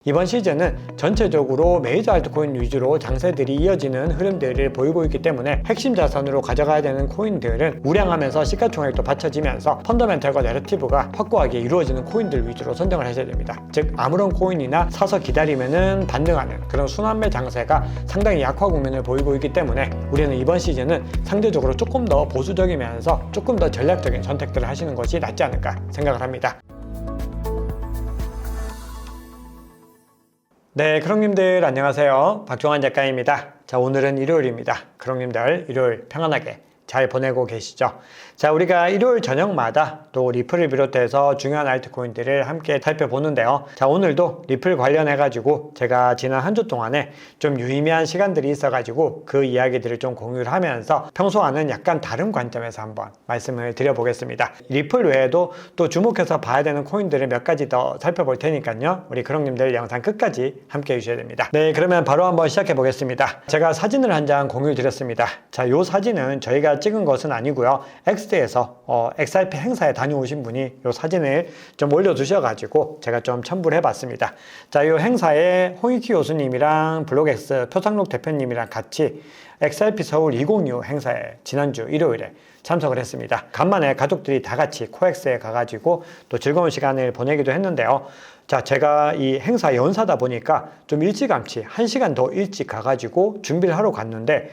이번 시즌은 전체적으로 메이저 알트코인 위주로 장세들이 이어지는 흐름들을 보이고 있기 때문에 핵심 자산으로 가져가야 되는 코인들은 우량하면서 시가총액도 받쳐지면서 펀더멘털과 내러티브가 확고하게 이루어지는 코인들 위주로 선정을 하셔야 됩니다. 즉 아무런 코인이나 사서 기다리면은 반등하는 그런 순환매 장세가 상당히 약화 국면을 보이고 있기 때문에 우리는 이번 시즌은 상대적으로 조금 더 보수적이면서 조금 더 전략적인 선택들을 하시는 것이 낫지 않을까 생각을 합니다. 네, 크롱님들 안녕하세요. 박종환 작가입니다. 자, 오늘은 일요일입니다. 크롱님들 일요일 평안하게 잘 보내고 계시죠? 자, 우리가 일요일 저녁마다 또 리플을 비롯해서 중요한 알트코인들을 함께 살펴보는데요. 자, 오늘도 리플 관련해가지고 제가 지난 한 주 동안에 좀 유의미한 시간들이 있어가지고 그 이야기들을 좀 공유를 하면서 평소와는 약간 다른 관점에서 한번 말씀을 드려보겠습니다. 리플 외에도 또 주목해서 봐야 되는 코인들을 몇 가지 더 살펴볼 테니까요. 우리 크롱님들 영상 끝까지 함께 해주셔야 됩니다. 네, 그러면 바로 한번 시작해 보겠습니다. 제가 사진을 한 장 공유 드렸습니다. 자, 이 사진은 저희가 찍은 것은 아니고요. 엑스에서 XRP 행사에 다녀오신 분이 이 사진을 좀 올려주셔가지고 제가 좀 첨부를 해봤습니다. 자, 이 행사에 홍익희 교수님이랑 블록엑스 표상록 대표님이랑 같이 XRP 서울 2025 행사에 지난주 일요일에 참석을 했습니다. 간만에 가족들이 다 같이 코엑스에 가가지고 또 즐거운 시간을 보내기도 했는데요. 자, 제가 이 행사 연사다 보니까 좀 일찌감치 1시간 더 일찍 가가지고 준비를 하러 갔는데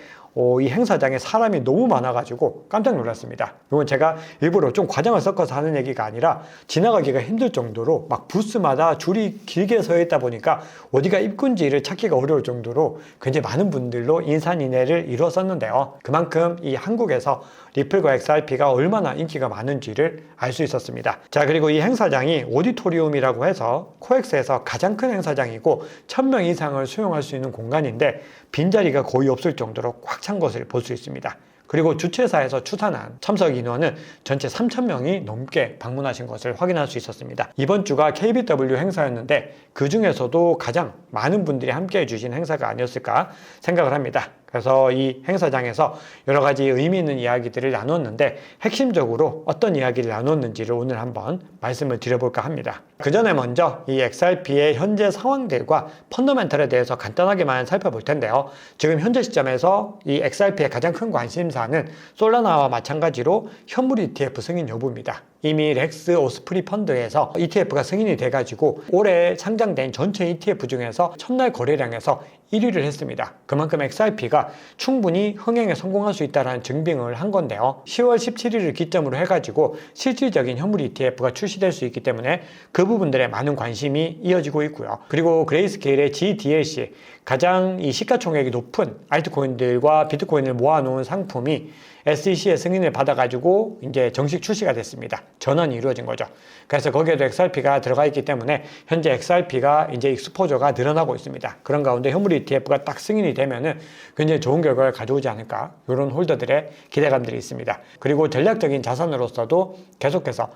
이 행사장에 사람이 너무 많아가지고 깜짝 놀랐습니다. 이건 제가 일부러 좀 과장을 섞어서 하는 얘기가 아니라 지나가기가 힘들 정도로 막 부스마다 줄이 길게 서 있다 보니까 어디가 입구인지를 찾기가 어려울 정도로 굉장히 많은 분들로 인산인해를 이루었었는데요. 그만큼 이 한국에서 리플과 XRP가 얼마나 인기가 많은지를 알 수 있었습니다. 자, 그리고 이 행사장이 오디토리움이라고 해서 코엑스에서 가장 큰 행사장이고 1000명 이상을 수용할 수 있는 공간인데 빈자리가 거의 없을 정도로 꽉 찬 것을 볼 수 있습니다. 그리고 주최사에서 추산한 참석 인원은 전체 3,000명이 넘게 방문하신 것을 확인할 수 있었습니다. 이번 주가 KBW 행사였는데 그 중에서도 가장 많은 분들이 함께 해주신 행사가 아니었을까 생각을 합니다. 그래서 이 행사장에서 여러 가지 의미 있는 이야기들을 나눴는데 핵심적으로 어떤 이야기를 나눴는지를 오늘 한번 말씀을 드려볼까 합니다. 그 전에 먼저 이 XRP의 현재 상황들과 펀더멘털에 대해서 간단하게만 살펴볼 텐데요. 지금 현재 시점에서 이 XRP의 가장 큰 관심사는 솔라나와 마찬가지로 현물 ETF 승인 여부입니다. 이미 렉스 오스프리 펀드에서 ETF가 승인이 돼가지고 올해 상장된 전체 ETF 중에서 첫날 거래량에서 1위를 했습니다. 그만큼 XRP가 충분히 흥행에 성공할 수 있다는 증빙을 한 건데요. 10월 17일을 기점으로 해가지고 실질적인 현물 ETF가 출시될 수 있기 때문에 그 부분들에 많은 관심이 이어지고 있고요. 그리고 그레이스케일의 GDLC, 가장 이 시가총액이 높은 알트코인들과 비트코인을 모아놓은 상품이 SEC의 승인을 받아가지고 이제 정식 출시가 됐습니다. 전환이 이루어진 거죠. 그래서 거기에도 XRP가 들어가 있기 때문에 현재 XRP가 이제 익스포저가 늘어나고 있습니다. 그런 가운데 현물 ETF가 딱 승인이 되면은 굉장히 좋은 결과를 가져오지 않을까, 이런 홀더들의 기대감들이 있습니다. 그리고 전략적인 자산으로서도 계속해서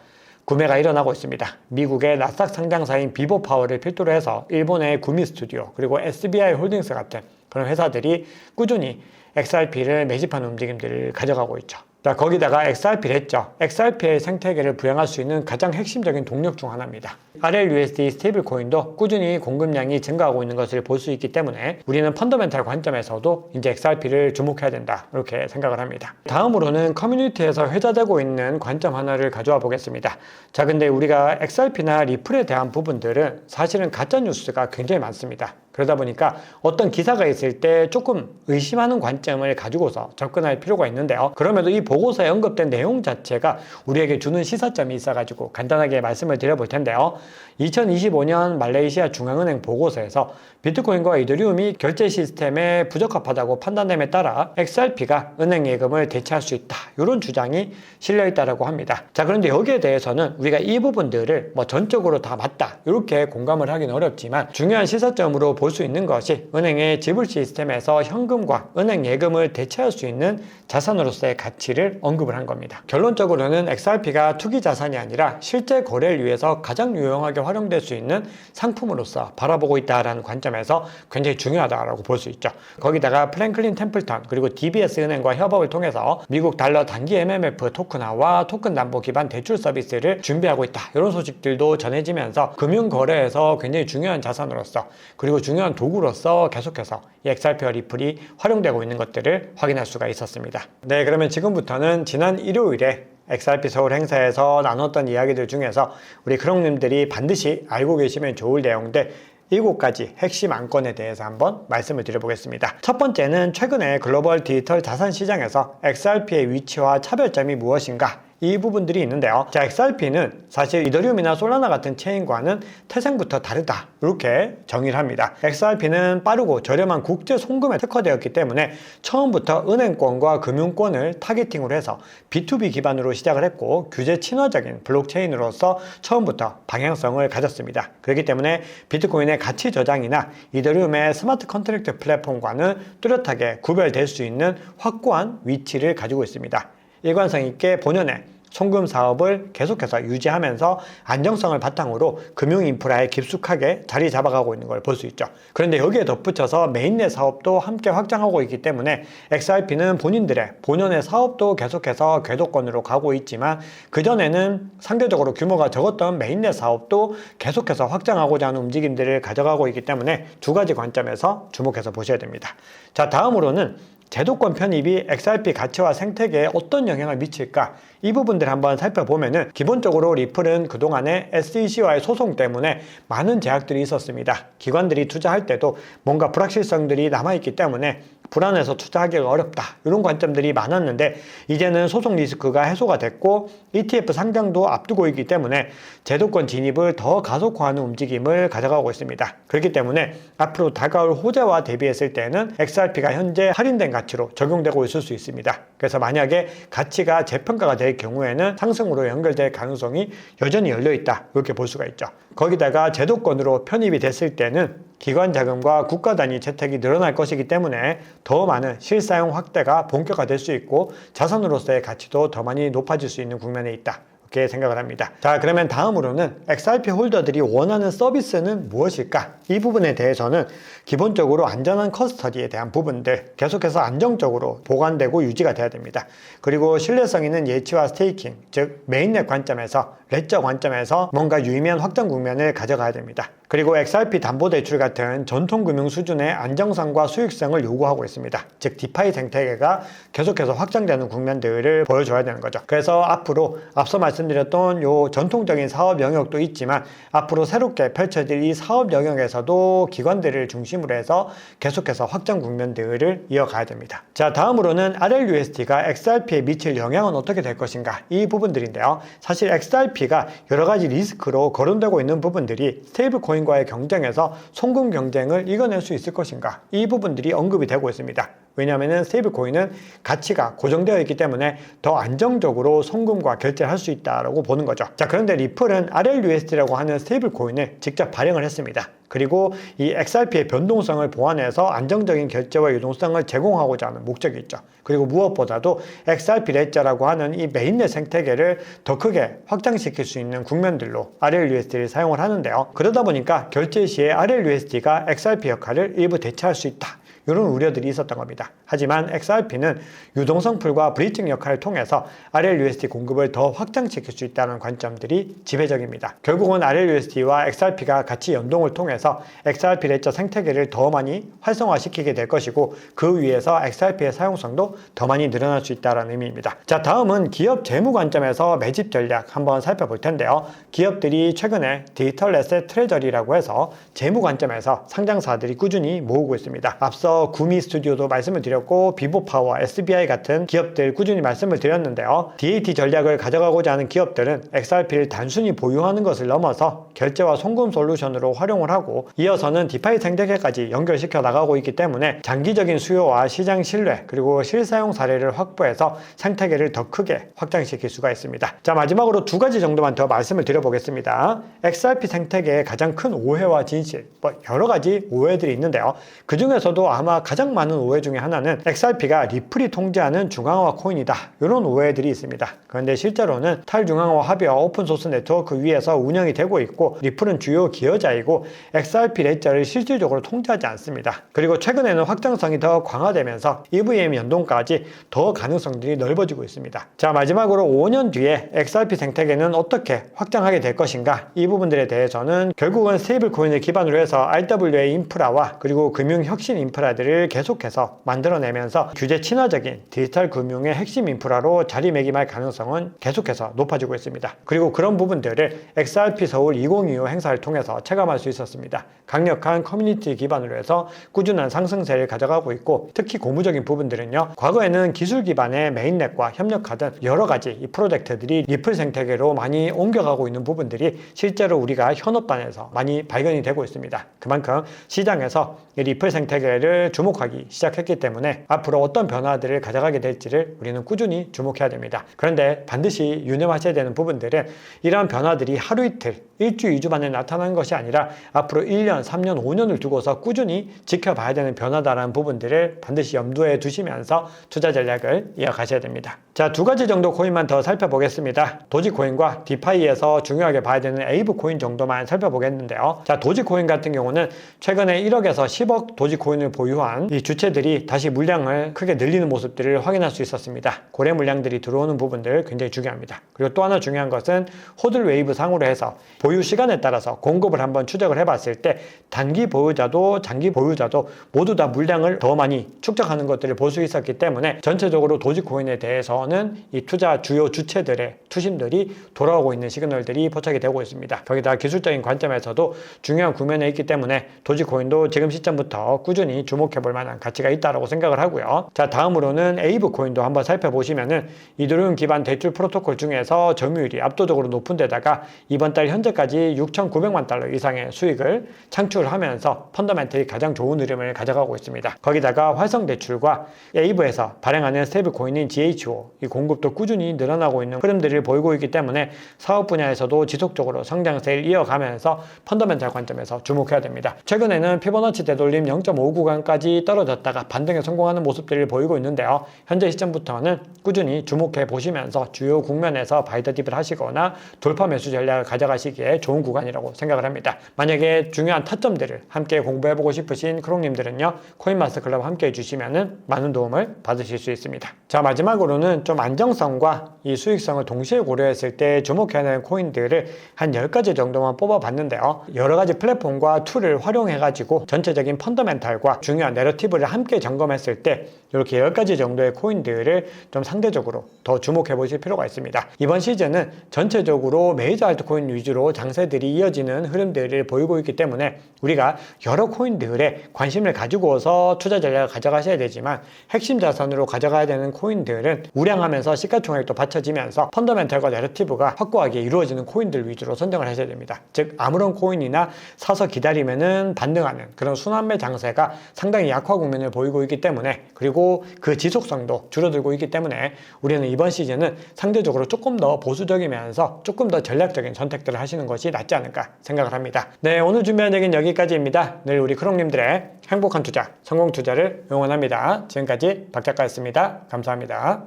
구매가 일어나고 있습니다. 미국의 나스닥 상장사인 비보파워를 필두로 해서 일본의 구미 스튜디오 그리고 SBI 홀딩스 같은 그런 회사들이 꾸준히 XRP를 매집하는 움직임들을 가져가고 있죠. 자, 거기다가 XRP를 했죠. XRP의 생태계를 부양할 수 있는 가장 핵심적인 동력 중 하나입니다. RLUSD 스테이블 코인도 꾸준히 공급량이 증가하고 있는 것을 볼 수 있기 때문에 우리는 펀더멘탈 관점에서도 이제 XRP를 주목해야 된다, 이렇게 생각을 합니다. 다음으로는 커뮤니티에서 회자되고 있는 관점 하나를 가져와 보겠습니다. 자, 근데 우리가 XRP나 리플에 대한 부분들은 사실은 가짜뉴스가 굉장히 많습니다. 그러다 보니까 어떤 기사가 있을 때 조금 의심하는 관점을 가지고서 접근할 필요가 있는데요. 그럼에도 이 보고서에 언급된 내용 자체가 우리에게 주는 시사점이 있어가지고 간단하게 말씀을 드려볼 텐데요. 2025년 말레이시아 중앙은행 보고서에서 비트코인과 이더리움이 결제 시스템에 부적합하다고 판단됨에 따라 XRP가 은행 예금을 대체할 수 있다, 이런 주장이 실려있다고 합니다. 자, 그런데 여기에 대해서는 우리가 이 부분들을 전적으로 다 맞다, 이렇게 공감을 하기는 어렵지만 중요한 시사점으로 볼 수 있는 것이 은행의 지불 시스템에서 현금과 은행 예금을 대체할 수 있는 자산으로서의 가치를 언급을 한 겁니다. 결론적으로는 XRP가 투기 자산이 아니라 실제 거래를 위해서 가장 유용하게 활용될 수 있는 상품으로서 바라보고 있다는 관점에서 굉장히 중요하다고 볼 수 있죠. 거기다가 프랭클린 템플턴 그리고 DBS 은행과 협업을 통해서 미국 달러 단기 MMF 토큰화와 토큰 담보 기반 대출 서비스를 준비하고 있다. 이런 소식들도 전해지면서 금융 거래에서 굉장히 중요한 자산으로서 그리고 중요한 도구로서 계속해서 이 XRP와 리플이 활용되고 있는 것들을 확인할 수가 있었습니다. 네, 그러면 지금부터는 지난 일요일에 XRP 서울 행사에서 나눴던 이야기들 중에서 우리 크롱님들이 반드시 알고 계시면 좋을 내용들 7가지 핵심 안건에 대해서 한번 말씀을 드려보겠습니다. 첫 번째는 최근에 글로벌 디지털 자산 시장에서 XRP의 위치와 차별점이 무엇인가, 이 부분들이 있는데요. 자, XRP는 사실 이더리움이나 솔라나 같은 체인과는 태생부터 다르다, 이렇게 정의를 합니다. XRP는 빠르고 저렴한 국제 송금에 특화되었기 때문에 처음부터 은행권과 금융권을 타겟팅으로 해서 B2B 기반으로 시작을 했고 규제 친화적인 블록체인으로서 처음부터 방향성을 가졌습니다. 그렇기 때문에 비트코인의 가치 저장이나 이더리움의 스마트 컨트랙트 플랫폼과는 뚜렷하게 구별될 수 있는 확고한 위치를 가지고 있습니다. 일관성 있게 본연의 송금 사업을 계속해서 유지하면서 안정성을 바탕으로 금융 인프라에 깊숙하게 자리 잡아가고 있는 걸 볼 수 있죠. 그런데 여기에 덧붙여서 메인넷 사업도 함께 확장하고 있기 때문에 XRP는 본인들의 본연의 사업도 계속해서 궤도권으로 가고 있지만 그전에는 상대적으로 규모가 적었던 메인넷 사업도 계속해서 확장하고자 하는 움직임들을 가져가고 있기 때문에 2가지 관점에서 주목해서 보셔야 됩니다. 자, 다음으로는 제도권 편입이 XRP 가치와 생태계에 어떤 영향을 미칠까, 이 부분들 한번 살펴보면은 기본적으로 리플은 그동안에 SEC와의 소송 때문에 많은 제약들이 있었습니다. 기관들이 투자할 때도 뭔가 불확실성들이 남아있기 때문에 불안해서 투자하기가 어렵다, 이런 관점들이 많았는데 이제는 소송 리스크가 해소가 됐고 ETF 상장도 앞두고 있기 때문에 제도권 진입을 더 가속화하는 움직임을 가져가고 있습니다. 그렇기 때문에 앞으로 다가올 호재와 대비했을 때는 XRP가 현재 할인된 가치로 적용되고 있을 수 있습니다. 그래서 만약에 가치가 재평가가 될 경우에는 상승으로 연결될 가능성이 여전히 열려있다, 이렇게 볼 수가 있죠. 거기다가 제도권으로 편입이 됐을 때는 기관 자금과 국가 단위 채택이 늘어날 것이기 때문에 더 많은 실사용 확대가 본격화될 수 있고 자산으로서의 가치도 더 많이 높아질 수 있는 국면에 있다, 이렇게 생각을 합니다. 자, 그러면 다음으로는 XRP 홀더들이 원하는 서비스는 무엇일까? 이 부분에 대해서는 기본적으로 안전한 커스터디에 대한 부분들 계속해서 안정적으로 보관되고 유지가 돼야 됩니다. 그리고 신뢰성 있는 예치와 스테이킹, 즉 메인넷 관점에서 레저 관점에서 뭔가 유의미한 확장 국면을 가져가야 됩니다. 그리고 XRP 담보대출 같은 전통금융 수준의 안정성과 수익성을 요구하고 있습니다. 즉 디파이 생태계가 계속해서 확장되는 국면들을 보여줘야 되는 거죠. 그래서 앞으로 앞서 말씀드렸던 요 전통적인 사업 영역도 있지만 앞으로 새롭게 펼쳐질 이 사업 영역에서도 기관들을 중심으로 해서 계속해서 확장 국면들을 이어가야 됩니다. 자, 다음으로는 RLUSD가 XRP에 미칠 영향은 어떻게 될 것인가, 이 부분들인데요. 사실 XRP가 여러 가지 리스크로 거론되고 있는 부분들이 스테이블 코인과의 경쟁에서 송금 경쟁을 이겨낼 수 있을 것인가, 이 부분들이 언급이 되고 있습니다. 왜냐하면 스테이블 코인은 가치가 고정되어 있기 때문에 더 안정적으로 송금과 결제를 할 수 있다고 보는 거죠. 자, 그런데 리플은 RLUSD라고 하는 스테이블 코인을 직접 발행을 했습니다. 그리고 이 XRP의 변동성을 보완해서 안정적인 결제와 유동성을 제공하고자 하는 목적이 있죠. 그리고 무엇보다도 XRP 레저라고 하는 이 메인넷 생태계를 더 크게 확장시킬 수 있는 국면들로 RLUSD를 사용을 하는데요. 그러다 보니까 결제 시에 RLUSD가 XRP 역할을 일부 대체할 수 있다, 이런 우려들이 있었던 겁니다. 하지만 XRP는 유동성 풀과 브리징 역할을 통해서 RLUSD 공급을 더 확장시킬 수 있다는 관점들이 지배적입니다. 결국은 RLUSD와 XRP가 같이 연동을 통해서 XRP 레저 생태계를 더 많이 활성화시키게 될 것이고 그 위에서 XRP의 사용성도 더 많이 늘어날 수 있다는 의미입니다. 자, 다음은 기업 재무 관점에서 매집 전략 한번 살펴볼 텐데요. 기업들이 최근에 디지털 에셋 트레저리라고 해서 재무 관점에서 상장사들이 꾸준히 모으고 있습니다. 앞서 앞서 구미 스튜디오도 말씀을 드렸고 비보파워, SBI 같은 기업들 꾸준히 말씀을 드렸는데요. DAT 전략을 가져가고자 하는 기업들은 XRP를 단순히 보유하는 것을 넘어서 결제와 송금 솔루션으로 활용을 하고 이어서는 디파이 생태계까지 연결시켜 나가고 있기 때문에 장기적인 수요와 시장 신뢰 그리고 실사용 사례를 확보해서 생태계를 더 크게 확장시킬 수가 있습니다. 자, 마지막으로 두 가지 정도만 더 말씀을 드려보겠습니다. XRP 생태계의 가장 큰 오해와 진실, 여러 가지 오해들이 있는데요. 그 중에서도 아마 가장 많은 오해 중에 하나는 XRP가 리플이 통제하는 중앙화 코인이다, 이런 오해들이 있습니다. 그런데 실제로는 탈중앙화 합의와 오픈소스 네트워크 위에서 운영이 되고 있고 리플은 주요 기여자이고 XRP 레저를 실질적으로 통제하지 않습니다. 그리고 최근에는 확장성이 더 강화되면서 EVM 연동까지 더 가능성들이 넓어지고 있습니다. 자, 마지막으로 5년 뒤에 XRP 생태계는 어떻게 확장하게 될 것인가, 이 부분들에 대해서는 결국은 스테이블 코인을 기반으로 해서 RWA 인프라와 그리고 금융 혁신 인프라들을 계속해서 만들어내면서 규제 친화적인 디지털 금융의 핵심 인프라로 자리매김할 가능성은 계속해서 높아지고 있습니다. 그리고 그런 부분들을 XRP 서울 2025 행사를 통해서 체감할 수 있었습니다. 강력한 커뮤니티 기반으로 해서 꾸준한 상승세를 가져가고 있고, 특히 고무적인 부분들은요, 과거에는 기술 기반의 메인넷과 협력하던 여러 가지 이 프로젝트들이 리플 생태계로 많이 옮겨가고 있는 부분들이 실제로 우리가 현업단에서 많이 발견이 되고 있습니다. 그만큼 시장에서 이 리플 생태계를 주목하기 시작했기 때문에 앞으로 어떤 변화들을 가져가게 될지를 우리는 꾸준히 주목해야 됩니다. 그런데 반드시 유념하셔야 되는 부분들은 이러한 변화들이 하루 이틀, 일주, 2주 만에 나타나는 것이 아니라 앞으로 1년, 3년, 5년을 두고서 꾸준히 지켜봐야 되는 변화다라는 부분들을 반드시 염두에 두시면서 투자 전략을 이어가셔야 됩니다. 자, 두 가지 정도 코인만 더 살펴보겠습니다. 도지코인과 디파이에서 중요하게 봐야 되는 에이브 코인 정도만 살펴보겠는데요. 자, 도지코인 같은 경우는 최근에 1억에서 10억 도지코인을 보유한 이 주체들이 다시 물량을 크게 늘리는 모습들을 확인할 수 있었습니다. 고래 물량들이 들어오는 부분들 굉장히 중요합니다. 그리고 또 하나 중요한 것은 호들 웨이브 상으로 해서 보유 시간에 따라서 공급을 한번 추적을 해봤을 때 단기 보유자도 장기 보유자도 모두 다 물량을 더 많이 축적하는 것들을 볼 수 있었기 때문에 전체적으로 도지코인에 대해서는 이 투자 주요 주체들의 투심들이 돌아오고 있는 시그널들이 포착이 되고 있습니다. 거기다 기술적인 관점에서도 중요한 국면에 있기 때문에 도지코인도 지금 시점부터 꾸준히 주목해 볼 만한 가치가 있다고 생각을 하고요. 자, 다음으로는 에이브 코인도 한번 살펴보시면은 이더리움 기반 대출 프로토콜 중에서 점유율이 압도적으로 높은 데다가 이번 달 현재까지 6,900만 달러 이상의 수익을 창출하면서 펀더멘털이 가장 좋은 흐름을 가져가고 있습니다. 거기다가 활성 대출과 에이브에서 발행하는 스테이블 코인인 GHO 이 공급도 꾸준히 늘어나고 있는 흐름들을 보이고 있기 때문에 사업 분야에서도 지속적으로 성장세를 이어가면서 펀더멘털 관점에서 주목해야 됩니다. 최근에는 피보나치 되돌림 0.5 구간까지 떨어졌다가 반등에 성공하는 모습들을 보이고 있는데요. 현재 시점부터는 꾸준히 주목해 보시면서 주요 국면에서 바이더딥을 하시거나 돌파 매수 전략을 가져가시기에 좋은 구간이라고 생각을 합니다. 만약에 중요한 타점들을 함께 공부해보고 싶으신 크롱님들은요, 코인마스터 클럽 함께 해주시면 많은 도움을 받으실 수 있습니다. 자, 마지막으로는 좀 안정성과 이 수익성을 동시에 고려했을 때 주목해야 하는 코인들을 한 10가지 정도만 뽑아봤는데요. 여러 가지 플랫폼과 툴을 활용해가지고 전체적인 펀더멘탈과 중요한 내러티브를 함께 점검했을 때 이렇게 10가지 정도의 코인들을 좀 상대적으로 더 주목해 보실 필요가 있습니다. 이번 시즌은 전체적으로 메이저 알트코인 위주로 장세들이 이어지는 흐름들을 보이고 있기 때문에 우리가 여러 코인들에 관심을 가지고서 투자 전략을 가져가셔야 되지만 핵심 자산으로 가져가야 되는 코인들은 우량하면서 시가총액도 받쳐지면서 펀더멘털과 내러티브가 확고하게 이루어지는 코인들 위주로 선정을 하셔야 됩니다. 즉 아무런 코인이나 사서 기다리면은 반등하는 그런 순환매 장세가 상당히 약화 국면을 보이고 있기 때문에, 그리고 그 지속성도 줄어들고 있기 때문에 우리는 이번 시즌은 상대적으로 조금 더 보수적이면서 조금 더 전략적인 선택들을 하시는 것이 낫지 않을까 생각을 합니다. 네, 오늘 준비한 얘기는 여기까지입니다. 늘 우리 크롱님들의 행복한 투자, 성공 투자를 응원합니다. 지금까지 박 작가였습니다. 감사합니다.